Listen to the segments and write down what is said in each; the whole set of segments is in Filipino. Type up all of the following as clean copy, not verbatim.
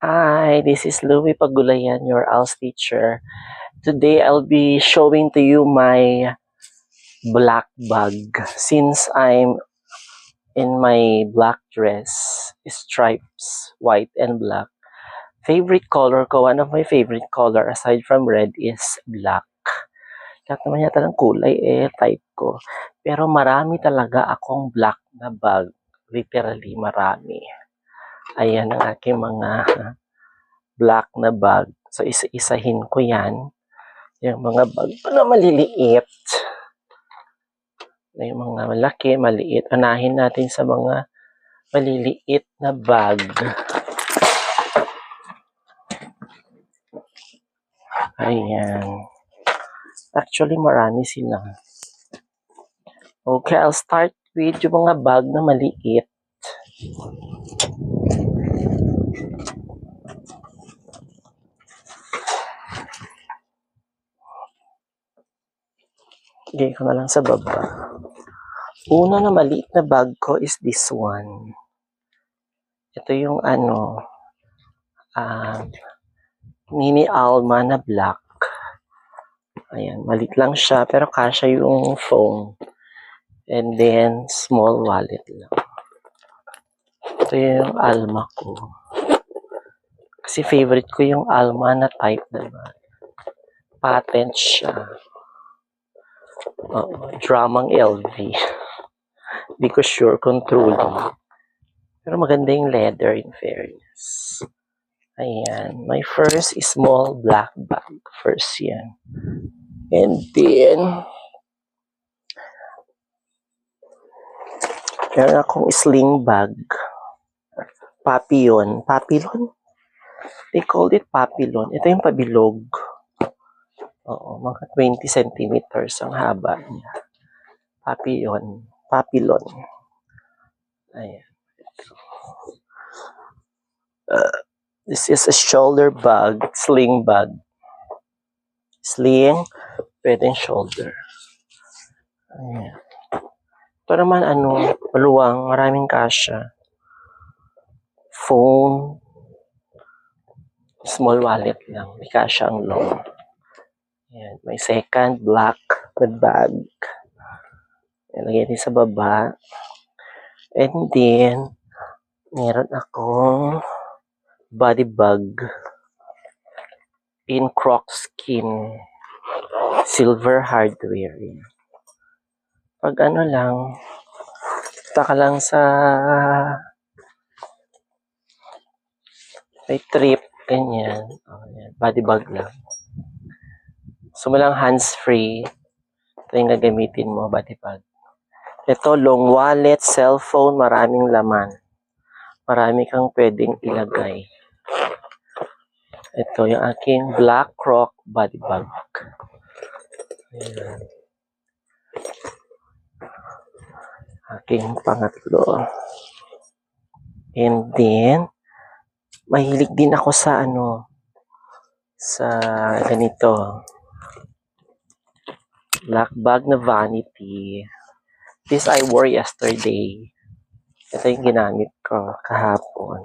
Hi, this is Louie Pagulayan, your ALS teacher. Today I'll be showing to you my black bag. Since I'm in my black dress, stripes, white and black. Favorite color ko, one of my favorite color aside from red is black. Lahat naman yata ng kulay type ko. Pero marami talaga akong black na bag. Literally marami. Ayan ang aking mga black na bag. So, isa-isahin ko yan. Yung mga bag na maliliit. Yung mga malaki, maliit. Unahin natin sa mga maliliit na bag. Ayan. Actually, marami sila. Okay, I'll start with yung mga bag na maliit. Lagay ko na lang sa baba. Una na maliit na bag ko is this one. Ito yung mini Alma na black. Ayan, maliit lang siya pero kasya yung phone. And then, small wallet lang. Ito yung Alma ko. Kasi favorite ko yung Alma na type na bag. Patent siya. Dramang LV. Hindi ko sure kung truly. Pero maganda yung leather in fairness. Ayan. My first is small black bag. First yan. And then, meron akong sling bag. Papillon. Papillon? They called it papillon. Ito yung pabilog. Oo, mga 20 centimeters ang haba niya. Papillon. Papillon. Ayan. This is a shoulder bag, sling bag. Sling, pwedeng shoulder. Ayan. Ito naman, maluwang, maraming kasya. Phone, small wallet lang. May kasya ang long. Ayan. May second black bag. Ilagay din sa baba. And then, meron akong body bag in croc skin. Silver hardware. Pag lang, taka lang sa may trip, ganyan. Body bag lang. So, walang hands-free. Ito yung gagamitin mo, body bag. Ito, long wallet, cellphone, maraming laman. Marami kang pwedeng ilagay. Ito yung aking black croc body bag. Ayan. Aking pangatlo. And then, mahilig din ako sa sa ganito. Black bag na vanity. This I wore yesterday. Ito yung ginamit ko kahapon.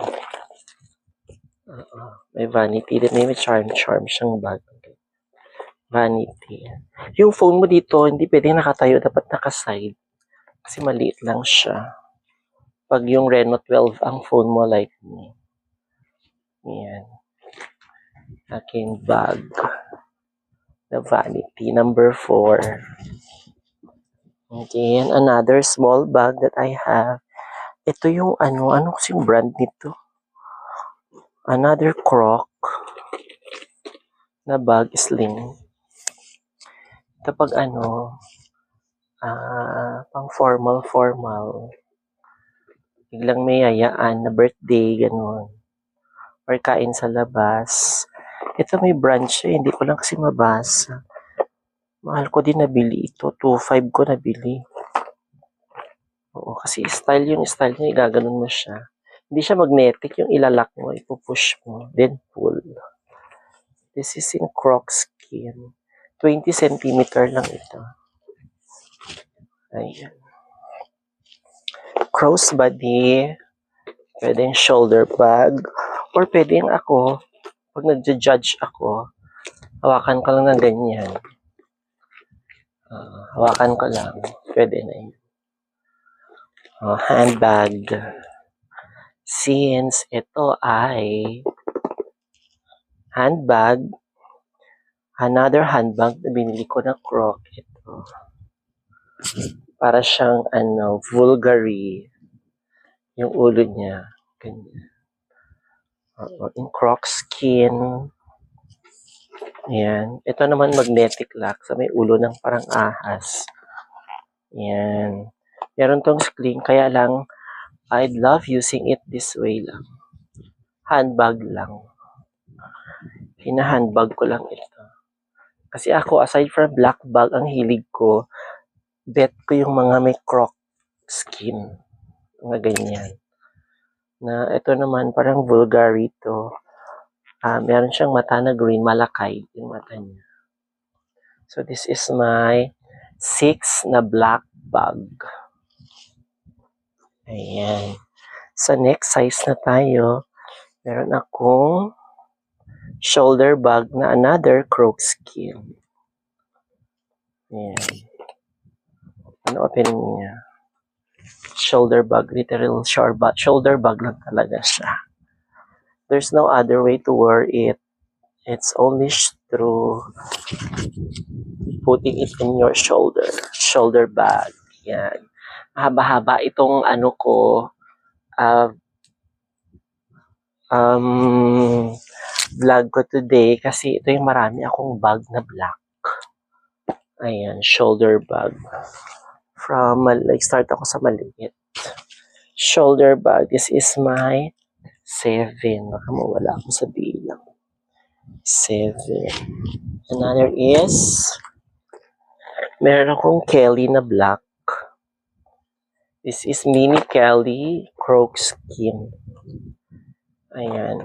May vanity. May charm siyang bag. Vanity. Yung phone mo dito, hindi pwedeng nakatayo. Dapat nakaside. Kasi maliit lang siya. Pag yung Reno 12 ang phone mo like me. Yan. Aking bag. The vanity. Number 4. And then, another small bag that I have. Ito yung ano kasi yung brand nito? Another croc na bag sling. Ito pag pang formal. Biglang may yayaan na birthday, ganun. Or kain sa labas. Ito may brand siya, hindi ko lang kasi mabasa. Mahal ko din nabili ito. 2.5 ko nabili. Oo, kasi style niya, igaganon mo siya. Hindi siya magnetic, yung ilalak mo, ipupush mo, then pull. This is in croc skin. 20 cm lang ito. Ayan. Crossbody, pwedeng shoulder bag, Or pwedeng ako, pag nagja-judge ako, hawakan ko lang ng ganyan. Hawakan ko lang. Pwede na yun. Handbag. Since ito ay handbag, another handbag na binili ko na Croc. Ito. Para siyang Vulgari. Yung ulo niya. Ganyan. In Croc skin. Ayan. Ito naman magnetic lock sa may ulo ng parang ahas. Ayan. Meron tong sling, kaya lang I'd love using it this way lang. Handbag lang. Hinahandbag ko lang ito. Kasi ako, aside from black bag, ang hilig ko, bet ko yung mga may Croc skin. Mga ganyan. Na ito naman, parang Vulgari to. Meron siyang mata na green, malakay yung mata niya. So this is my 6 na black bag. Ayan. Sa next size na tayo, meron akong shoulder bag na another Croc skin. Ayan. Ano opening niya? Shoulder bag, literal shoulder bag lang talaga siya. There's no other way to wear it. It's only through putting it in your shoulder bag. Yan. Haba-haba itong ko, vlog ko today kasi ito yung marami akong bag na black. Ayan, shoulder bag. Start ako sa maliit. Shoulder bag. This is my 7. Baka mawala ako sa bilang. 7. Another is, meron akong Kelly na black. This is Mini Kelly Croc skin. Ayan.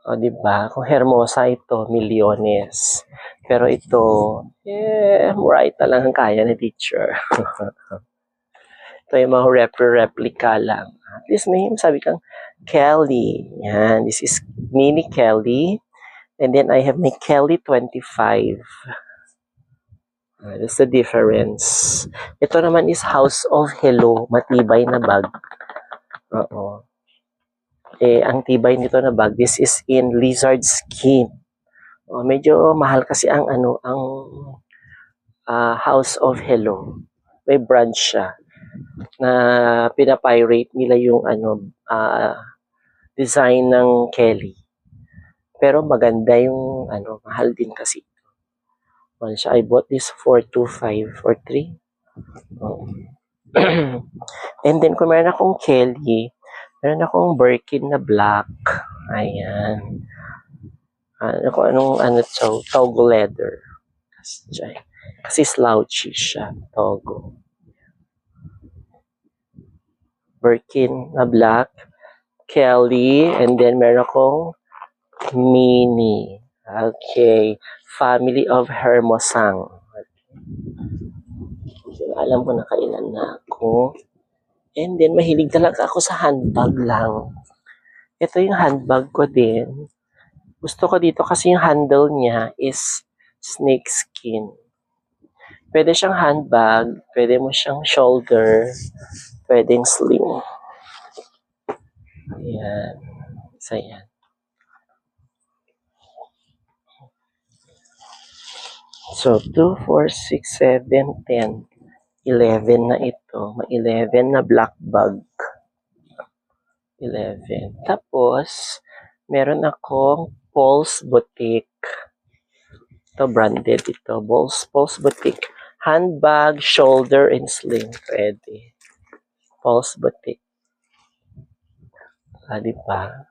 O, diba? Kung Hermosa ito, milyones. Pero ito, right na lang ang kaya ni teacher. Ito yung mga replica lang. At least may sabi kang Kelly. Yan. This is Mini Kelly. And then I have my Kelly 25. That's the difference. Ito naman is House of Hello. Matibay na bag. Oo. Ang tibay nito na bag, this is in lizard skin. Medyo mahal kasi ang House of Hello. May brand siya na pinapirate nila yung design ng Kelly. Pero maganda yung mahal din kasi. Well, I bought this for 2.5 or 3. And then kung meron akong Kelly, meron akong Birkin na black. Ayan. Togo leather. Kasi slouchy siya. Togo. Birkin na black. Kelly. And then meron akong Mini. Okay. Family of Hermosang. Alam ko na kailan na ako. And then, mahilig talaga ako sa handbag lang. Ito yung handbag ko din. Gusto ko dito kasi yung handle niya is snake skin. Pwede siyang handbag, pwede mo siyang shoulder, pwedeng sling. Ayan. Isa yan. So, 2, 4, 6, 7, 10. 11 na ito. May 11 na black bag. 11. Tapos, meron akong Paul's Boutique. Ito, branded ito. Paul's Boutique. Handbag, shoulder, and sling. Pwede. Paul's Boutique. Diba?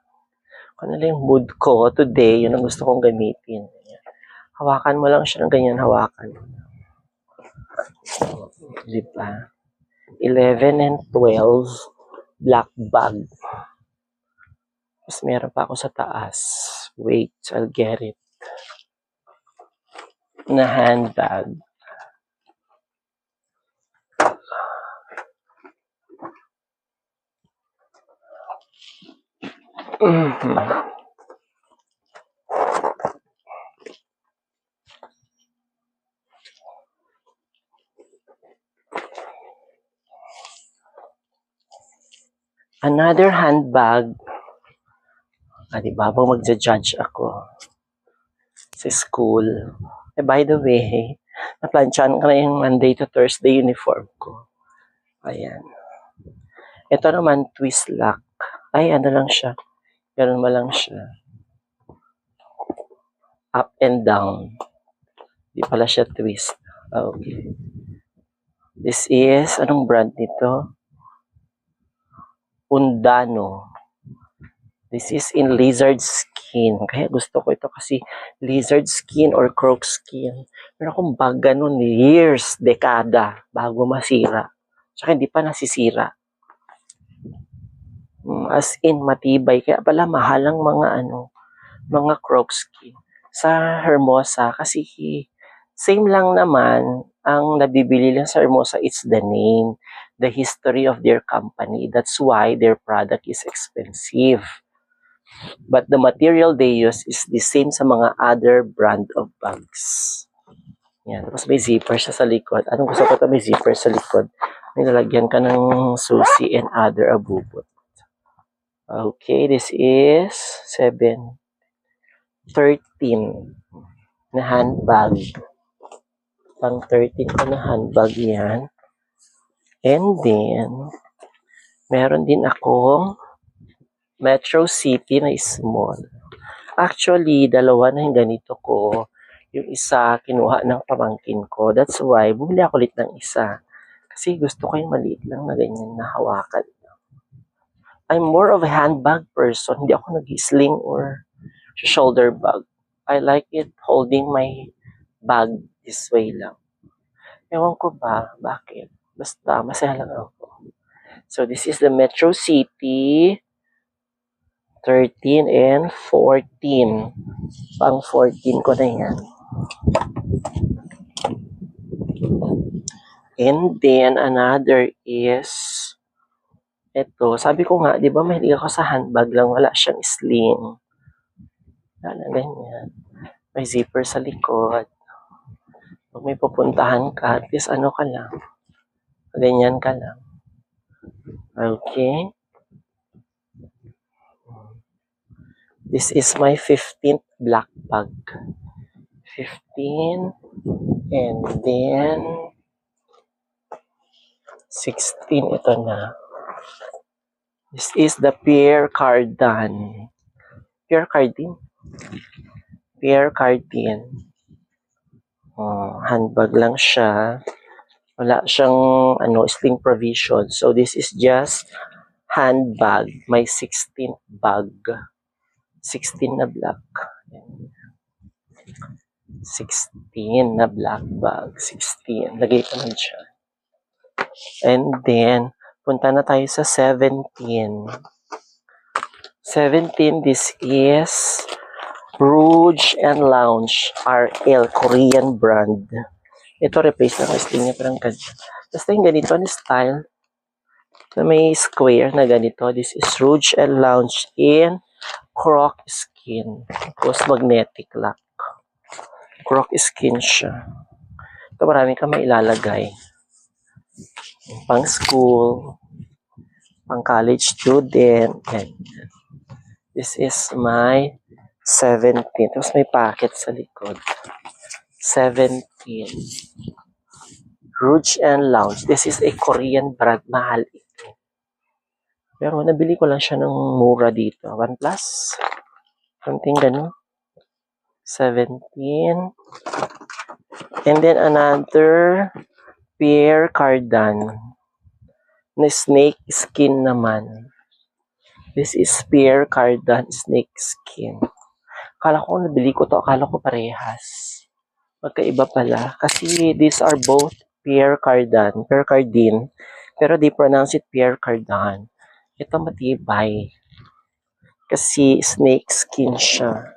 Kung ano yung mood ko today, yun ang gusto kong gamitin. Hawakan mo lang siya ng ganyan, hawakan. Diba? 11 and 12, black bag. Tapos meron pa ako sa taas. Wait, I'll get it. Na handbag. Another handbag. Diba? Habang magja-judge ako sa school. By the way, naplansyahan ko na yung Monday to Thursday uniform ko. Ayan. Ito naman, twist lock. Ay, ano lang siya. Ganun ba lang siya. Up and down. Di pala siya twist. Okay. This is, anong brand nito? Undano. This is in lizard skin. Kaya gusto ko ito kasi lizard skin or croc skin. Pero kung bag ganun, years, dekada, bago masira. Tsaka hindi pa nasisira. As in, matibay. Kaya pala mahal ang mga croc skin. Sa Hermosa, kasi same lang naman, ang nabibili lang sa Hermosa, it's the name, the history of their company. That's why their product is expensive. But the material they use is the same sa mga other brand of bags. Yan. Tapos may zipper siya sa likod. Anong gusto ko ito? May zipper sa likod. May lalagyan ka ng susi and other abubot. Okay, this is 13 na handbag. Pang 13 ko na handbag yan. And then, meron din akong Metro City na small. Actually, dalawa na yung ganito ko. Yung isa, kinuha ng pamangkin ko. That's why, bumili ako ulit ng isa. Kasi gusto ko yung maliit lang na ganyan na hawakan. I'm more of a handbag person. Hindi ako nag-sling or shoulder bag. I like it holding my bag this way lang. Ewan ko ba, bakit? Basta, masaya lang ako. So, this is the Metro City 13 and 14. Pang 14 ko na yan. And then, another is, ito, sabi ko nga, di ba mahilig ako sa handbag lang, wala siyang sling. Wala na ganyan. May zipper sa likod. Pag may pupuntahan ka, at least ano ka lang. Ganyan ka lang. Okay. This is my 15th black bag. 15. And then, 16. Ito na. This is the Pierre Cardin. Pierre Cardin? Pierre Cardin. Handbag lang siya. Wala siyang sling provision. So, this is just handbag. My 16th bag. 16 na black. 16 na black bag. 16. Lagay ko na dyan. And then, punta na tayo sa 17. 17, this is Rouge and Lounge RL, Korean brand. Ito, replace lang ang sling niya. Parang ganyan. Basta yung ganito ang style na may square na ganito. This is Rouge and Lounge in croc skin. Tapos magnetic lock. Croc skin siya. Ito marami ka may ilalagay. Pang school, pang college student. And this is my 17. Tapos may packet sa likod. 17. Rouge and Lounge. This is a Korean brand. Mahal ito. Pero nabili ko lang siya ng mura dito. 1 plus. Something ganun. 17. And then another Pierre Cardin. Na snake skin naman. This is Pierre Cardin snake skin. Akala ko nabili ko to. Akala ko parehas. Magkaiba pala. Kasi these are both Pierre Cardin. Pierre Cardin. Pero they pronounce it Pierre Cardin. Ito matibay. Kasi snake skin siya.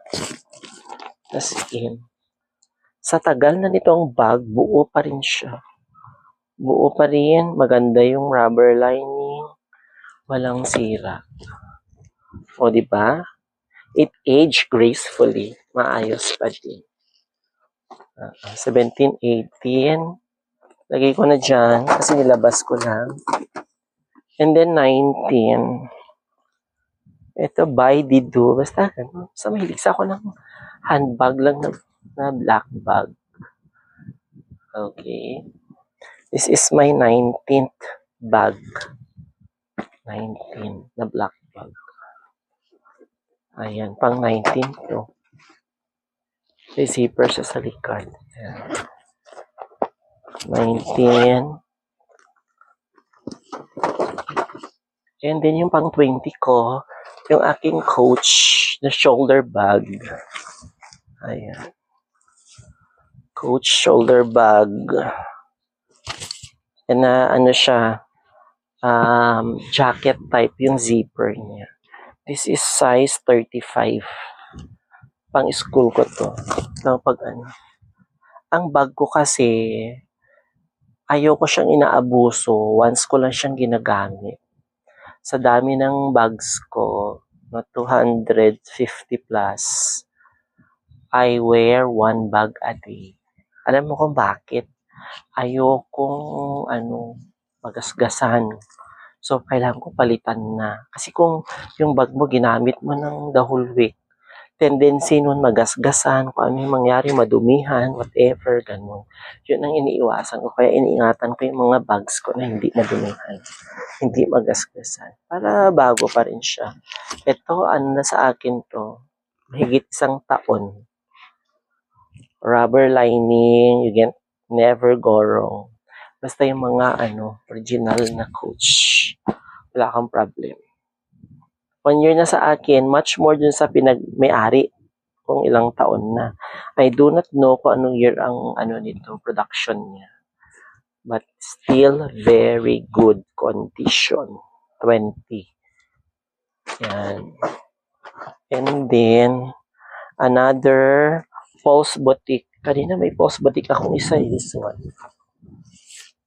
As in. Sa tagal na nitong bag, buo pa rin siya. Buo pa rin. Maganda yung rubber lining. Walang sira. O, di ba? It aged gracefully. Maayos pa din. 17, 18. Lagay ko na dyan kasi nilabas ko lang. And then 19. Ito, by Dido. Basta, mahilig sa ako ng handbag lang na black bag. Okay. This is my 19th bag. 19 na black bag. Ayan, pang 19 to. May zipper siya sa likod. Ayan. 19. And then yung pang 20 ko, yung aking Coach na shoulder bag. Ayan. Coach shoulder bag. And ano siya, jacket type yung zipper niya. This is size 35. Pang school ko to. Pag ano. Ang bag ko kasi, ayoko siyang inaabuso. Once ko lang siyang ginagamit. Sa dami ng bags ko, na 250 plus, I wear one bag a day. Alam mo kung bakit? Ayokong magasgasan. So, kailangan ko palitan na. Kasi kung yung bag mo, ginamit mo ng the whole week, tendency nun magasgasan, kung ano yung mangyari, madumihan, whatever, ganun. Yun ang iniiwasan ko. Kaya iniingatan ko yung mga bags ko na hindi madumihan, hindi magasgasan. Para bago pa rin siya. Ito, na sa akin to, mahigit 1 taon. Rubber lining, you can never go wrong. Basta yung mga original na Coach, wala kang problem. 1 year na sa akin, much more dun sa may-ari kung ilang taon na. I do not know kung anong year ang nito, production niya. But still very good condition. 20. Yan. And then, another Pulse Boutique. Kanina may Pulse Boutique akong isa, this one.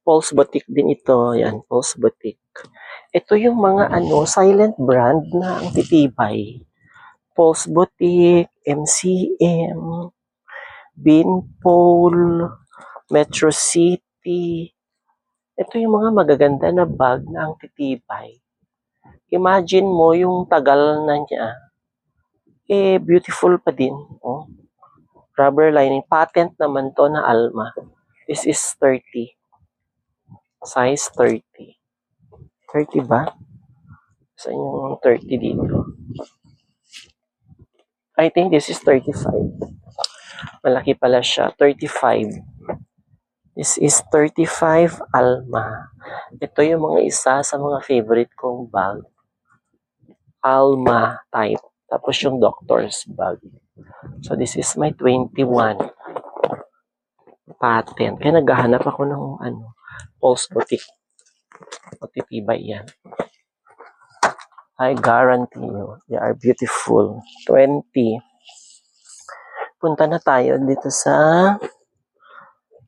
Pulse Boutique din ito. Yan, Pulse Boutique. Ito yung mga silent brand na ang titibay. Pulse Boutique, MCM, Binpol, Metro City. Ito yung mga magaganda na bag na ang titibay. Imagine mo yung tagal na niya. Beautiful pa din. Oh. Rubber lining. Patent naman to na Alma. This is 30. Size 30. 30 ba? Saan yung 30 dito? I think this is 35. Malaki pala siya. 35. This is 35 Alma. Ito yung mga isa sa mga favorite kong bag. Alma type. Tapos yung doctor's bag. So this is my 21 patent. Kaya naghahanap ako ng Pulse Boutique. Matitibay yan. I guarantee you, they are beautiful. 20. Punta na tayo dito sa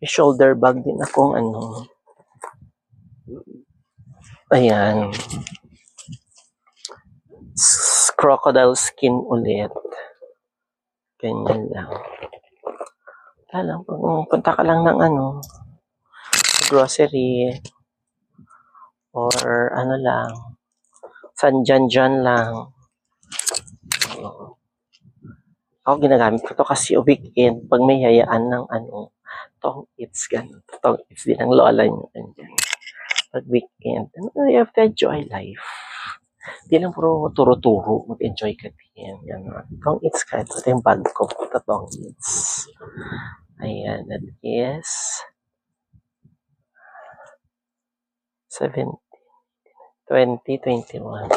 shoulder bag din akong ayan. Crocodile skin ulit. Ganyan lang. Alam, punta ka lang ng grocery or lang, dyan lang. Ako ginagamit ko to kasi weekend pag may hayaan ng tong it's ganun. Tong it's din ang lola nyo. Pag weekend, you have to enjoy life. Di lang puro turo-turo, mag-enjoy ka din. Ganun. Tong it's ka. Ito yung bag ko. Ito tong it's. Ayan, that is 17, 20, 21,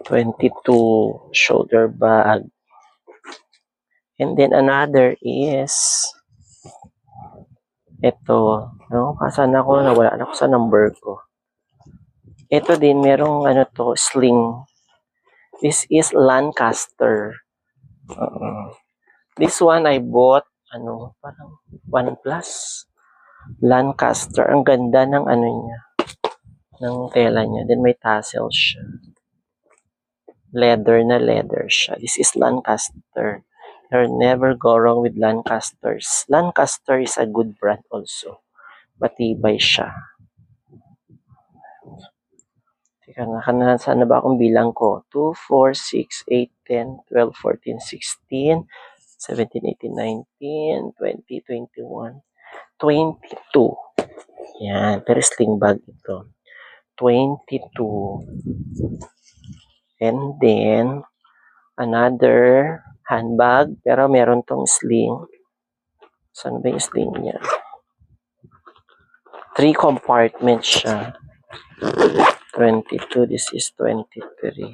22 shoulder bag. And then another is ito, kasan ako, nawala na ako sa number ko. Ito din, merong sling. This is Lancaster. This one I bought, parang OnePlus. Lancaster. Ang ganda ng niya, ng tela niya. Then may tassel siya. Leather na leather siya. This is Lancaster. You'll never go wrong with Lancasters. Lancaster is a good brand also. Matibay siya. Teka na, saan na ba akong bilang ko? 2, 4, 6, 8, 10, 12, 14, 16, 17, 18, 19, 20, 21, 22. Yan, pero sling bag ito. 22. And then, another handbag, pero meron tong sling. Saan ba yung sling niya? 3 compartments siya. 22, this is 23.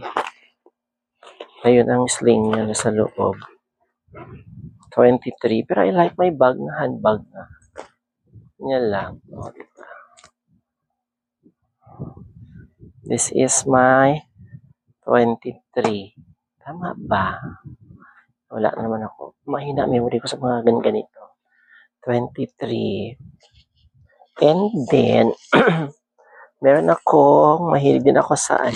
Ayun ang sling niya nasa loob. 23, pero I like my bag na handbag na. Yan lang. This is my 23. Tama ba? Wala naman ako. Mahina memory ko sa mga ganito. 23. And then, meron akong, mahilig din ako sa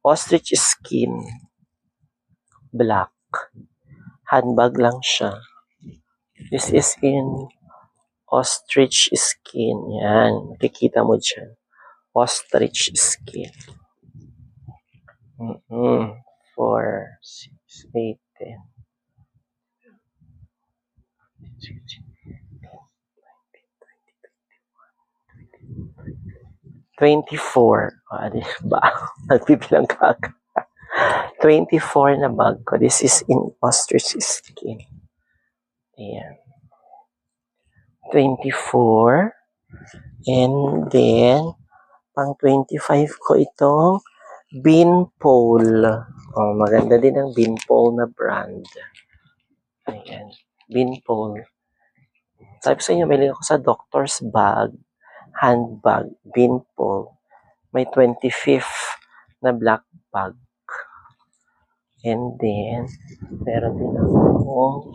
ostrich skin. Black. Handbag lang siya. This is in ostrich skin. Yan. Makikita mo dyan. Ostrich skin. 4, 6, 8, 10. 24. Diba? Nagpipilang ka agad. 24 na bag ko. This is in ostrich skin. Ayan. 24. And then, pang 25 ko itong Beanpole. Oh, maganda din ang Beanpole na brand. Ayan. Beanpole. Sabi sa inyo, may ako sa doctor's bag, handbag, Beanpole. May 25th na black bag. And then, meron din ako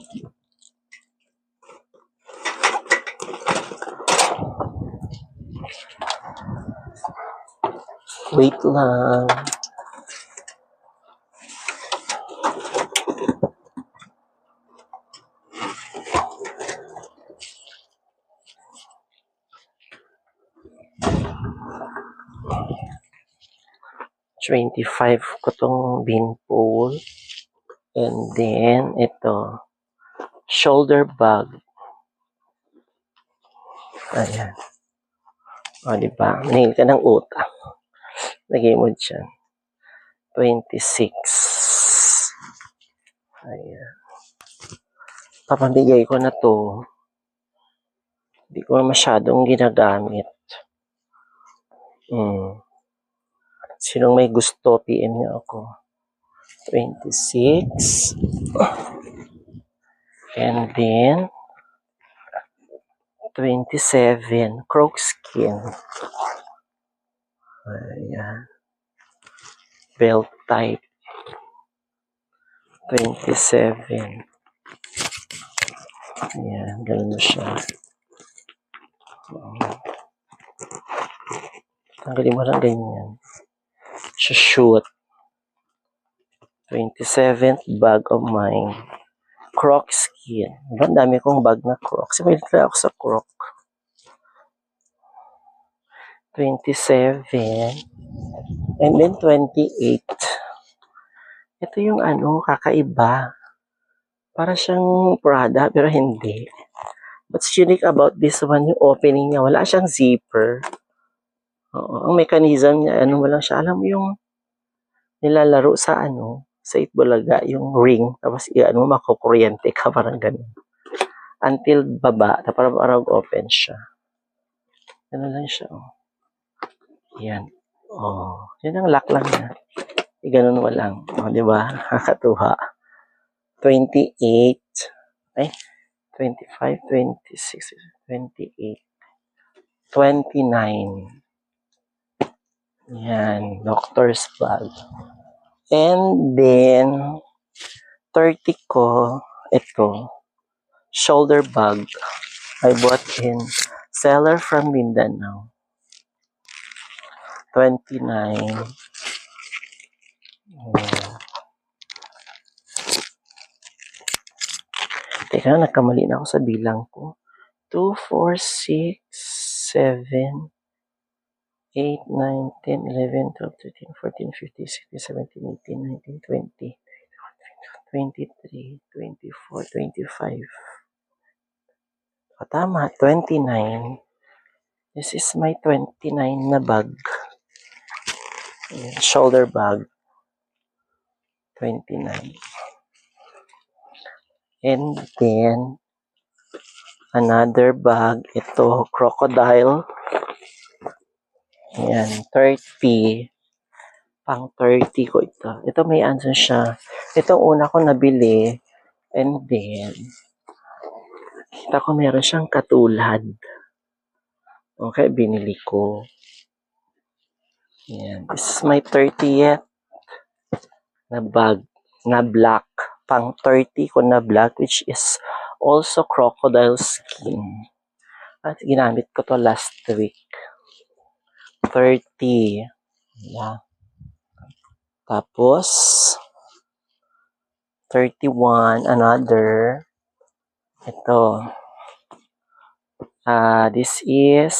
wait lang. $25 ko tong Beanpole. And then, ito, shoulder bag. Ayan. O, diba? Manahil ka ng utang. Lagay mo dyan. 26. Ayan. Papamigay ko na to. Hindi ko masyadong ginagamit. Sinong may gusto, PM niyo ako. 26. And then, 27. Croc skin. Ayan. Belt type. 27. Ayan, ganun siya. Tanggalin mo lang ganyan. Shoot. 27th bag of mine. Croc skin. Ang dami kong bag na croc. Kasi may ako sa croc. 27. And then 28. Ito yung kakaiba. Para siyang Prada, pero hindi. What's unique about this one, yung opening niya, wala siyang zipper. Oo, ang mechanism niya, wala siya. Alam mo yung nilalaro sa sa Itbulaga, yung ring, tapos makukuryente ka, parang ganun. Until baba, parang open siya. Ganun lang siya, Yan. Yun ang lock lang niya. Ganun mo lang. Di ba? Nakakatuwa. 28. Ay, 25, 26, 28. 29. Yan. Doctor's bag. And then, 30 ko, ito, shoulder bag. I bought in seller from Mindanao. 29. Teka, nagkamali na ako sa bilang ko. 2, 4, 6, 7, 8, 9, 10, 11, 12, 13, 14, 15, 16, 17, 18, 19, 20, 23, 24, 25. Tama, 29. This is my 29 na bag. Shoulder bag. 29. And then, another bag. Ito, crocodile. Ayan, 30. Pang 30 ko ito. Ito may answer siya. Ito una ko nabili. And then, kita ko meron siyang katulad. Okay, binili ko. Ayan. This is my 30th na bag na black. Pang 30 ko na black, which is also crocodile skin. At ginamit ko to last week. 30. Yeah. Tapos, 31, another. Ito. This is,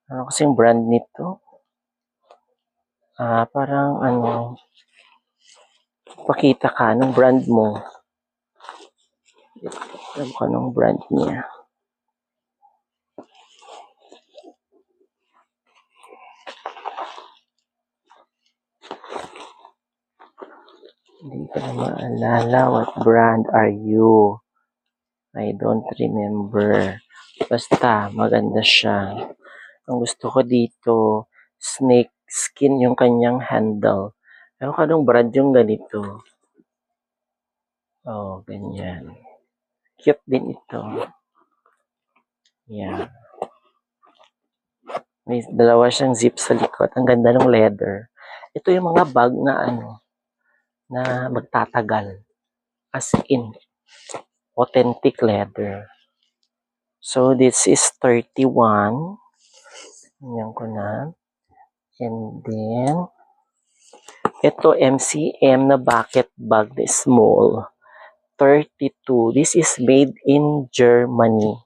ano kasing brand nito? Parang ano, pakita ka ng brand mo. Alam ko anong brand niya. Hindi ko na maalala. What brand are you? I don't remember. Basta, maganda siya. Ang gusto ko dito, snake skin yung kanyang handle. Ano ka nung brand yung ganito? Oh, ganyan. Cute din ito. Yan. May dalawa siyang zip sa likod. Ang ganda ng leather. Ito yung mga bag na ano, na magtatagal. As in, authentic leather. So, this is 31. Yan ko na. And then, ito MCM na bucket bag na small. 32. This is made in Germany.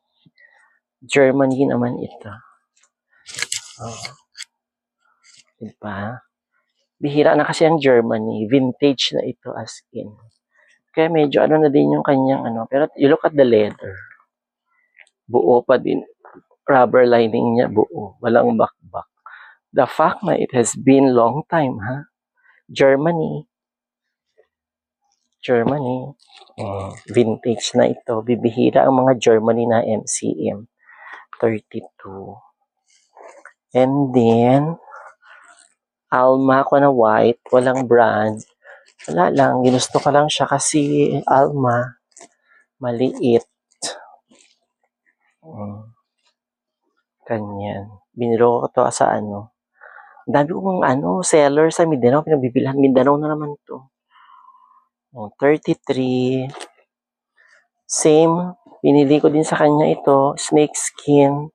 Germany naman ito. Oh. Diba? Bihira na kasi ang Germany. Vintage na ito as in. Kaya medyo ano na din yung kanyang ano. Pero you look at the leather. Buo pa din. Rubber lining niya buo. Walang bakbak. The fact na it has been long time, ha? Germany. Vintage na ito. Bibihira ang mga Germany na MCM. 32. And then, Alma ko na white. Walang brand. Wala lang. Ginusto ko lang siya kasi Alma. Maliit. Ganyan. Biniro ko to sa ano. Dami kong seller sa Mindanao. Pinagbibilhan. Mindanao na naman to. 33. Same. Pinili ko din sa kanya ito. Snake skin.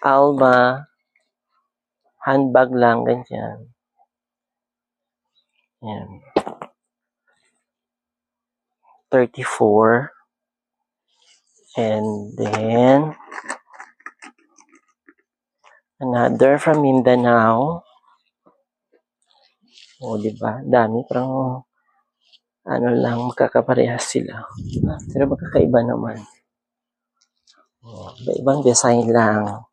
Alma. Handbag lang. Ganyan. Yan. 34. And then, another from Mindanao. Diba? Dami. Parang, ano lang, magkakaparehas sila. Pero magkakaiba naman. Iba-ibang design lang.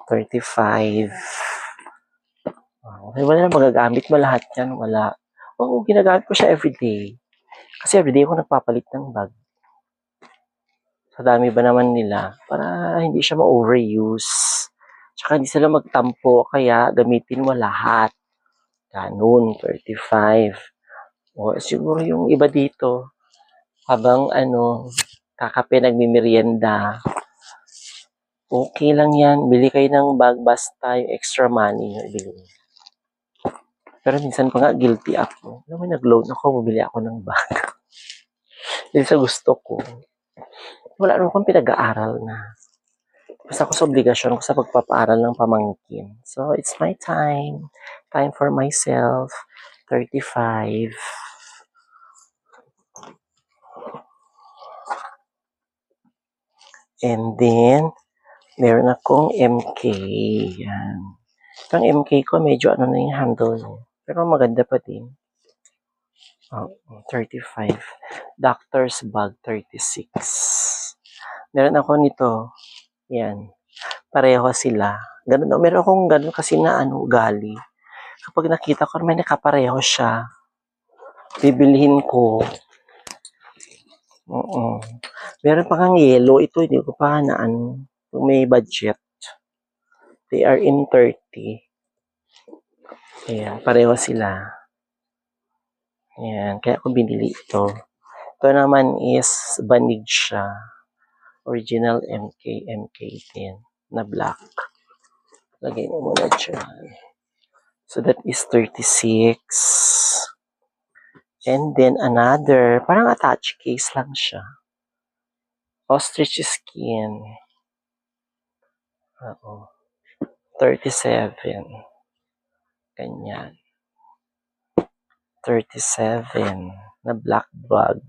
35. Wala na magagamit mo lahat yan. Wala. Oo, ginagamit ko siya everyday. Kasi everyday ako nagpapalit ng bag. Sa dami ba naman nila, para hindi siya ma-overuse. Tsaka hindi sila magtampo, kaya gamitin mo lahat. Ganun, 35. O siguro yung iba dito, habang kakape nagmimerienda, okay lang yan. Bili kayo ng bag, basta yung extra money yung ibili. Pero minsan pa nga guilty ako. Alam mo, nag-loan ako, bumili ako ng bag. Dahil sa gusto ko. Wala naman akong pinag-aaral na. Basta ako sa obligasyon ko sa pagpapaaral ng pamangkin. So, it's my time. Time for myself. 35. And then, meron akong MK. Yan. Itong MK ko, medyo ano na yung handle niya. Pero maganda pa din. Oh, 35. Doctor's bag, 36. Meron ako nito. Yan. Pareho sila. Ganun, meron akong ganun kasi na ugali. Kapag nakita ko may nakapareho siya, bibilhin ko. Oo. Meron pa kang yellow. Ito, hindi ko pa na may budget. They are in 30. Ayan, pareho sila. Ayan, kaya ako binili ito. Ito naman is banig siya. Original MK din na black. Lagay mo muna dyan. So that is 36. And then another, parang attach case lang siya. Ostrich skin. Oo. 37. Ganyan. 37 na black bag.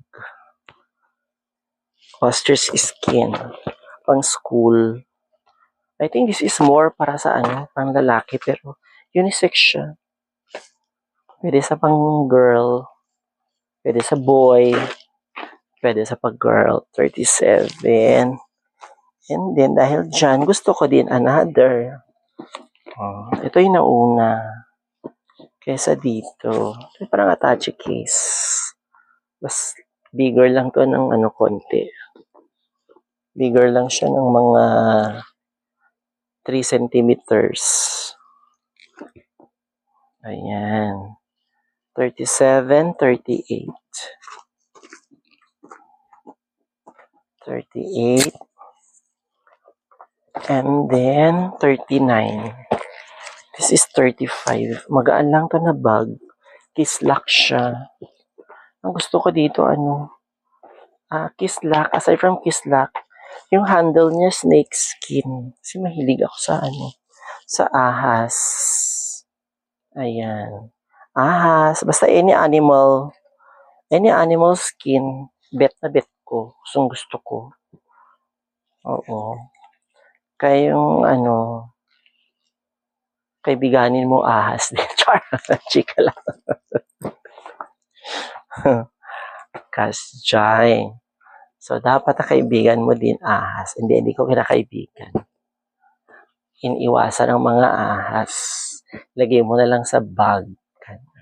Ostrich skin. Pang school. I think this is more para sa pang lalaki, pero unisex siya. Pwede sa pang girl. Pwede sa boy. Pwede sa pag girl. 37. And then, dahil dyan, gusto ko din another. Ito yung nauna. Kesa dito. Ito parang attache case. Mas bigger lang to ng konti. Bigger lang siya ng mga 3 centimeters. Ayan. 37, 38. 38. And then, 39. This is 35. Magaan lang to na bag. Kislak siya. Ang gusto ko dito, kislak. Aside from kislak, yung handle niya, snake skin. Kasi mahilig ako sa ahas. Ayan. Ahas. Basta any animal skin, bet na bet ko. Gusto ko. Oo. Kaya yung kaibiganin mo ahas din. Char, chika lang. Kasjay. So, dapat na kaibigan mo din ahas. Hindi ko kinakaibigan. Iniwasan ng mga ahas. Lagay mo na lang sa bag.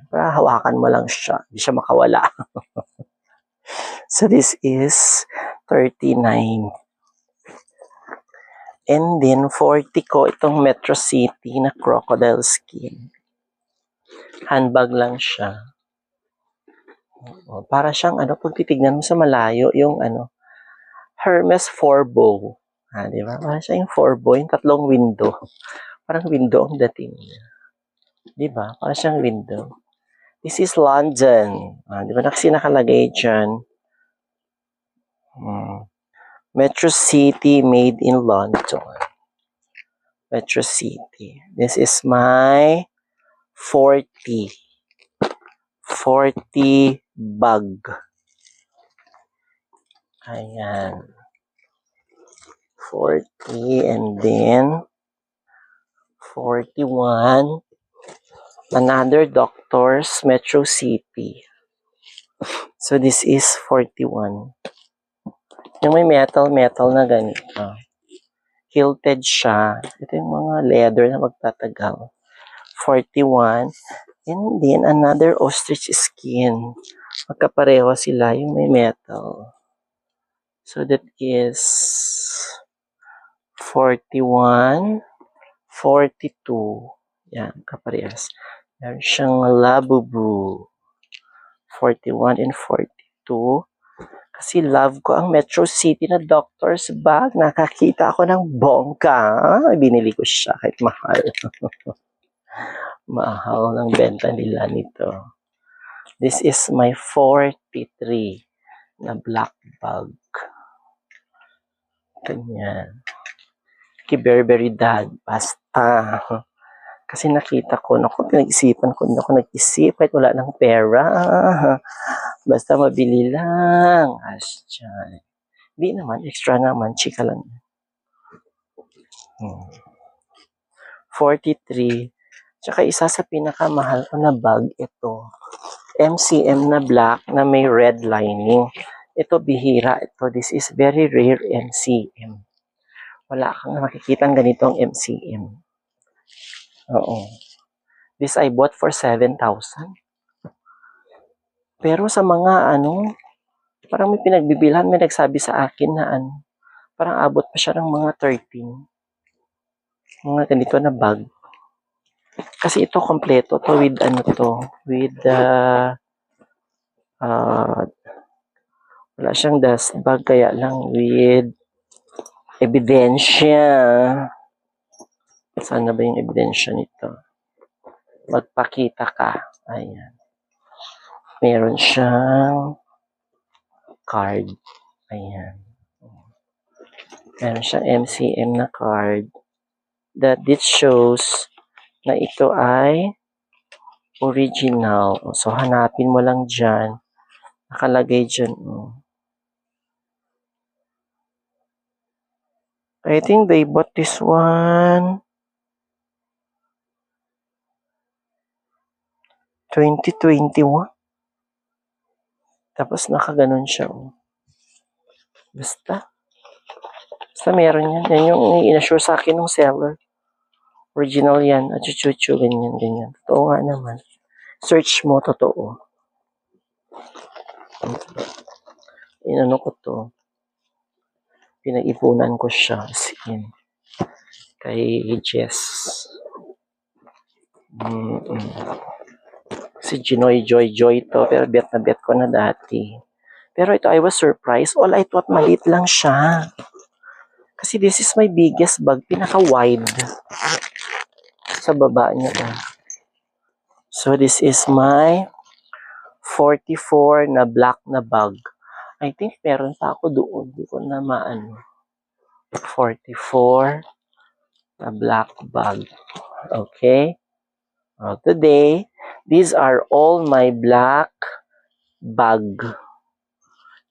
Para hawakan mo lang siya. Hindi siya makawala. So, this is 39. And then, 40 ko itong Metro City na crocodile skin. Handbag lang siya. Para siyang, pag titignan mo sa malayo, yung Hermes Forbo. Di ba? Para siya yung Forbo, yung tatlong window. Parang window ang dating niya. Di ba? Para siyang window. This is London. Di ba? Kasi nakalagay dyan. Metro City made in London. Metro City. This is my 40 bag. Ayan. 40 and then 41. Another Doctor's Metro City. So this is 41. Yung may metal na ganito. Hilted siya. Ito yung mga leather na magtatagal. 41. And then, another ostrich skin. Magkapareho sila yung may metal. So, that is 41, 42. Yan, kaparehas. Meron siyang Labubu. 41 and 42. Kasi love ko ang Metro City na doctor's bag. Nakakita ako ng bongga. Binili ko siya kahit mahal. Mahal ng benta nila nito. This is my 43 na black bag. Ganyan. Kiberberidad. Basta. Kasi nakita ko, naku, pinag-isipan ko, naku, nag-isip, kahit wala ng pera. Basta mabili lang. Asya. Di naman, extra naman, chika lang. 43. Tsaka isa sa pinakamahal ko na bag, ito. MCM na black na may red lining. Ito bihira. Ito, this is very rare MCM. Wala kang makikitang ganitong MCM. Oo. This I bought for 7,000. Pero sa mga parang may pinagbibilhan, may nagsabi sa akin na parang abot pa siya ng mga 13. Mga ganito na bag. Kasi ito kompleto to with with wala siyang dust bag, kaya lang with ebidensya. Sana ba yung ebidensya nito? Magpakita ka. Ayan. Meron siyang card. Ayan. Meron siyang MCM na card that it shows na ito ay original. So, hanapin mo lang dyan. Nakalagay dyan. I think they bought this one 2021. Tapos nakaganon siya. Basta meron yan. Yan yung in-assure sa akin ng seller. Original yan. At chuchu, ganyan. Totoo nga naman. Search mo, totoo. Inano ko to. Pinag-ipunan ko siya. Kay Jess. Si Ginoy Joy to. Pero bet na bet ko na dati. Pero ito, I was surprised. All I thought, maliit lang siya. Kasi this is my biggest bag. Pinaka-wide. Sa baba niya. So, this is my 44 na black na bag. I think meron pa ako doon. Hindi ko na maano. 44 na black bag. Okay? Today, these are all my black bag.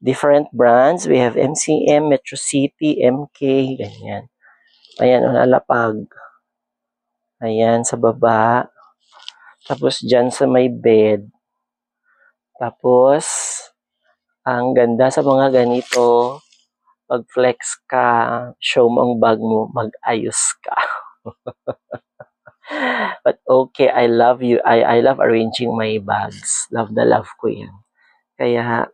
Different brands. We have MCM, Metro City, MK, ganyan. Ayan, lalapag. Ayan, sa baba. Tapos, dyan sa may bed. Tapos, ang ganda sa mga ganito, pag flex ka, show mo ang bag mo, mag-ayos ka. But okay, I love you. I love arranging my bags. Love na love ko yan. Kaya,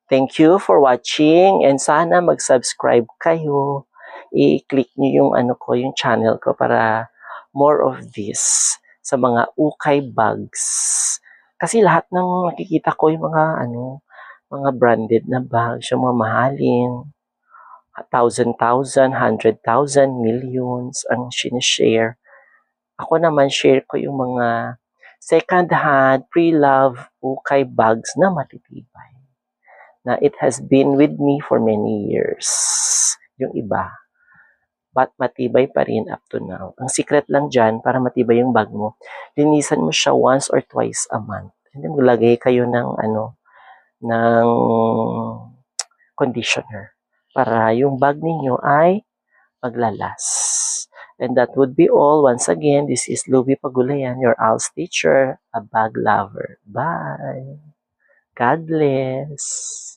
thank you for watching and sana mag-subscribe kayo. I-click nyo yung yung channel ko para more of this sa mga ukay bags. Kasi lahat ng nakikita ko yung mga branded na bags, yung mga mahalin. 1,000, 100,000, millions ang sinishare. Ako naman, share ko yung mga second-hand, pre-love, ukay bags na matitibay. Na it has been with me for many years. Yung iba. But matibay pa rin up to now. Ang secret lang dyan, para matibay yung bag mo, linisan mo siya once or twice a month. And then maglagay kayo ng ng conditioner. Para yung bag ninyo ay maglalas. And that would be all. Once again, this is Louie Pagulayan, your ALS teacher, a bag lover. Bye! God bless!